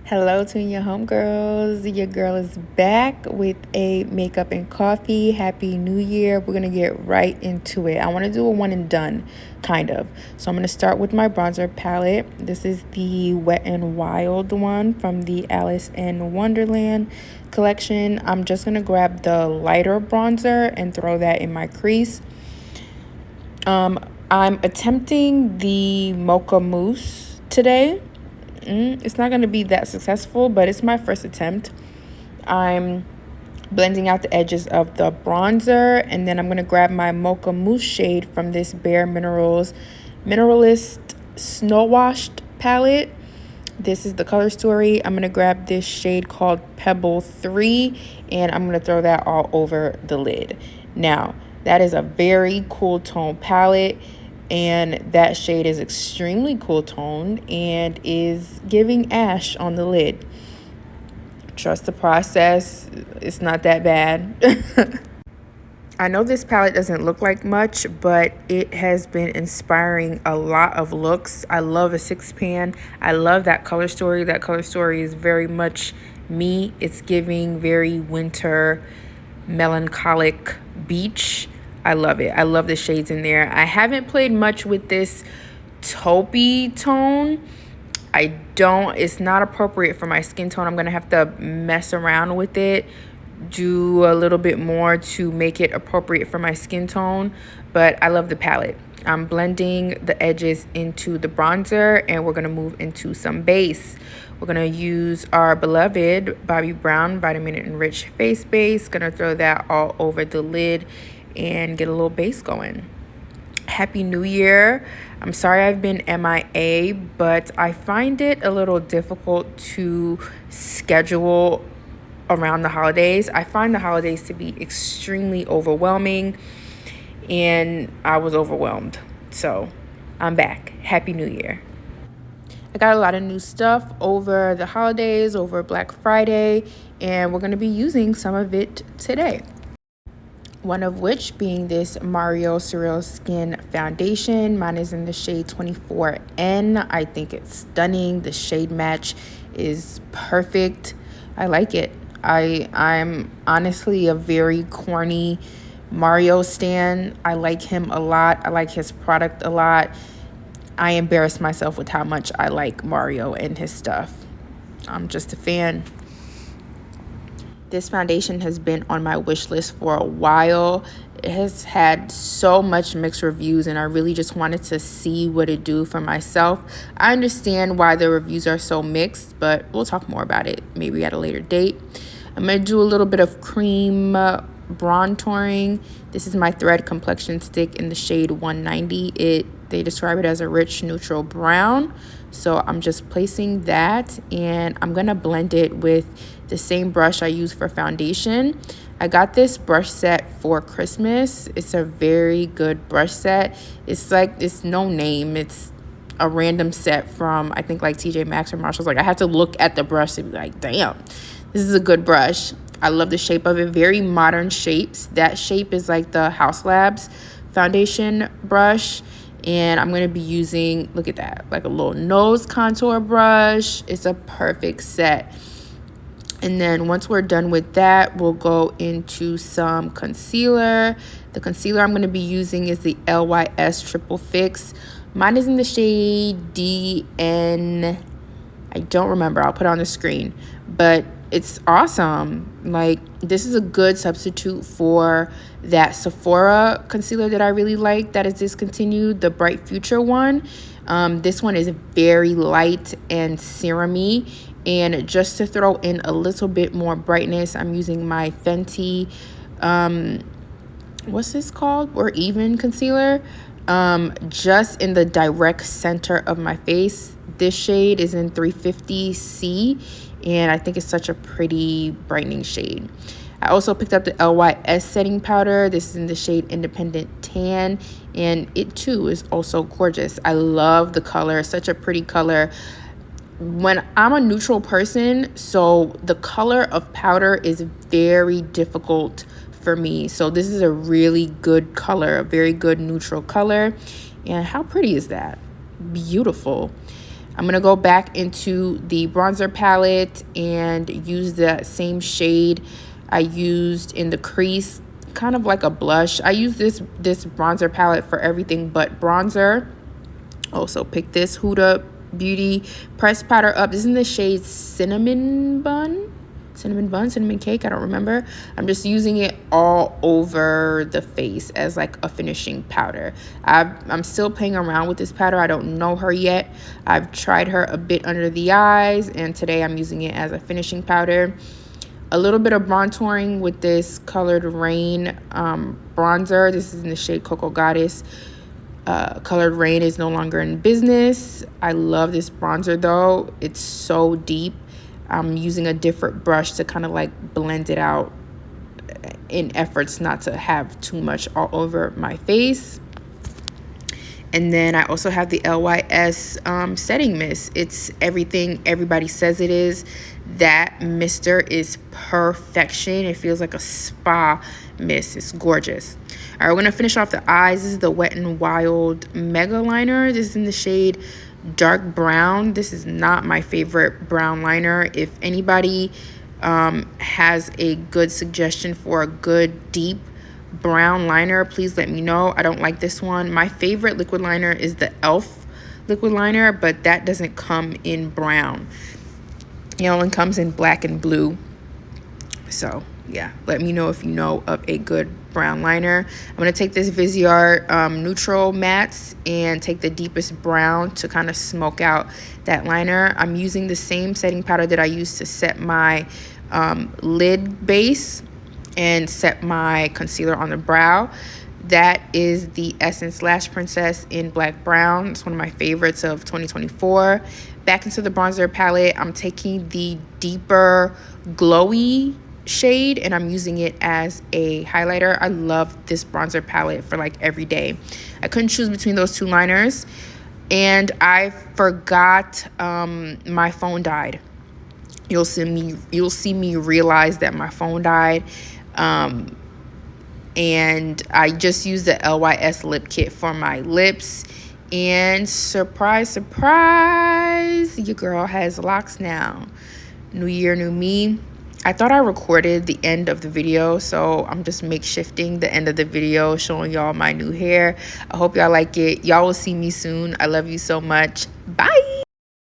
Hello to your homegirls. Your girl is back with a makeup and coffee. Happy New Year. We're going to get right into it. I want to do a one and done, kind of. So I'm going to start with my bronzer palette. This is the Wet n Wild one from the Alice in Wonderland collection. I'm just going to grab the lighter bronzer and throw that in my crease. I'm attempting the Mocha Mousse today. It's not going to be that successful, but it's my first attempt. I'm blending out the edges of the bronzer, and then I'm going to grab my Mocha Mousse shade from this Bare Minerals Mineralist Snow Washed palette. This is the color story. I'm going to grab this shade called Pebble 3, and I'm going to throw that all over the lid. Now, that is a very cool tone palette. And that shade is extremely cool toned and is giving ash on the lid. Trust the process. It's not that bad. I know this palette doesn't look like much, but it has been inspiring a lot of looks. I love a 6-pan. I love that color story. That color story is very much me. It's giving very winter, melancholic beach. I love it. I love the shades in there. I haven't played much with this taupey tone. It's not appropriate for my skin tone. I'm going to have to mess around with it, do a little bit more to make it appropriate for my skin tone. But I love the palette. I'm blending the edges into the bronzer, and we're going to move into some base. We're going to use our beloved Bobbi Brown Vitamin Enriched Face Base. Going to throw that all over the lid and get a little base going. Happy New Year. I'm sorry I've been MIA, but I find it a little difficult to schedule around the holidays. I find the holidays to be extremely overwhelming, and I was overwhelmed. So I'm back. Happy New Year. I got a lot of new stuff over the holidays, over Black Friday, and we're going to be using some of it today. One of which being this Mario Surreal Skin Foundation. Mine is in the shade 24N. I think it's stunning. The shade match is perfect. I like it. I'm honestly a very corny Mario stan. I like him a lot. I like his product a lot. I embarrass myself with how much I like Mario and his stuff. I'm just a fan. This foundation has been on my wish list for a while. It has had so much mixed reviews, and I really just wanted to see what it do for myself. I understand why the reviews are so mixed, but we'll talk more about it maybe at a later date. I'm going to do a little bit of cream bronzing. This is my Thread Complexion Stick in the shade 190. They describe it as a rich neutral brown. So I'm just placing that, and I'm going to blend it with the same brush I use for foundation. I got this brush set for Christmas. It's a very good brush set. It's no name. It's a random set from, I think, like TJ Maxx or Marshalls. Like, I had to look at the brush to be like, damn, this is a good brush. I love the shape of it. Very modern shapes. That shape is like the House Labs foundation brush. And I'm going to be using, look at that, like a little nose contour brush. It's a perfect set. And then once we're done with that, we'll go into some concealer. The concealer I'm going to be using is the LYS Triple Fix. Mine is in the shade DN. I don't remember. I'll put it on the screen. But it's awesome. Like, this is a good substitute for that Sephora concealer that I really like that is discontinued, the Bright Future one. This one is very light and serum-y. And just to throw in a little bit more brightness, I'm using my Fenty, what's this called? Or Even concealer, just in the direct center of my face. This shade is in 350C, and I think it's such a pretty brightening shade. I also picked up the LYS setting powder. This is in the shade Independent Tan, and it too is also gorgeous. I love the color, such a pretty color. When I'm a neutral person, so the color of powder is very difficult for me. So this is a really good color, a very good neutral color. And how pretty is that? Beautiful. I'm going to go back into the bronzer palette and use that same shade I used in the crease, kind of like a blush. I use this bronzer palette for everything but bronzer. Also pick this Huda Beauty pressed powder up. This is in the shade cinnamon cake, I don't remember. I'm just using it all over the face as like a finishing powder. I'm still playing around with this powder. I don't know her yet. I've tried her a bit under the eyes, and today I'm using it as a finishing powder. A little bit of bronzing with this Colored Rain bronzer. This is in the shade Cocoa Goddess. Colored Rain is no longer in business. I love this bronzer though. It's so deep. I'm using a different brush to kind of like blend it out in efforts not to have too much all over my face. And then I also have the LYS setting mist. It's everything everybody says it is. That mister is perfection. It feels like a spa mist. It's gorgeous. All right, we're going to finish off the eyes. This is the Wet n Wild Mega Liner. This is in the shade Dark Brown. This is not my favorite brown liner. If anybody has a good suggestion for a good deep brown liner, please let me know. I don't like this one. My favorite liquid liner is the e.l.f. liquid liner, but that doesn't come in brown. It only comes in black and blue. So yeah, let me know if you know of a good brown liner. I'm going to take this Viseart neutral mattes and take the deepest brown to kind of smoke out that liner. I'm using the same setting powder that I used to set my lid base and set my concealer on the brow. That is the Essence Lash Princess in Black Brown. It's one of my favorites of 2024. Back into the bronzer palette, I'm taking the deeper glowy shade and I'm using it as a highlighter. I love this bronzer palette for like every day. I couldn't choose between those two liners, and I forgot my phone died. You'll see me realize that my phone died. And I just used the LYS lip kit for my lips, and surprise, surprise, your girl has locks now. New year, new me. I thought I recorded the end of the video, so I'm just makeshifting the end of the video, showing y'all my new hair. I hope y'all like it. Y'all will see me soon. I love you so much. Bye.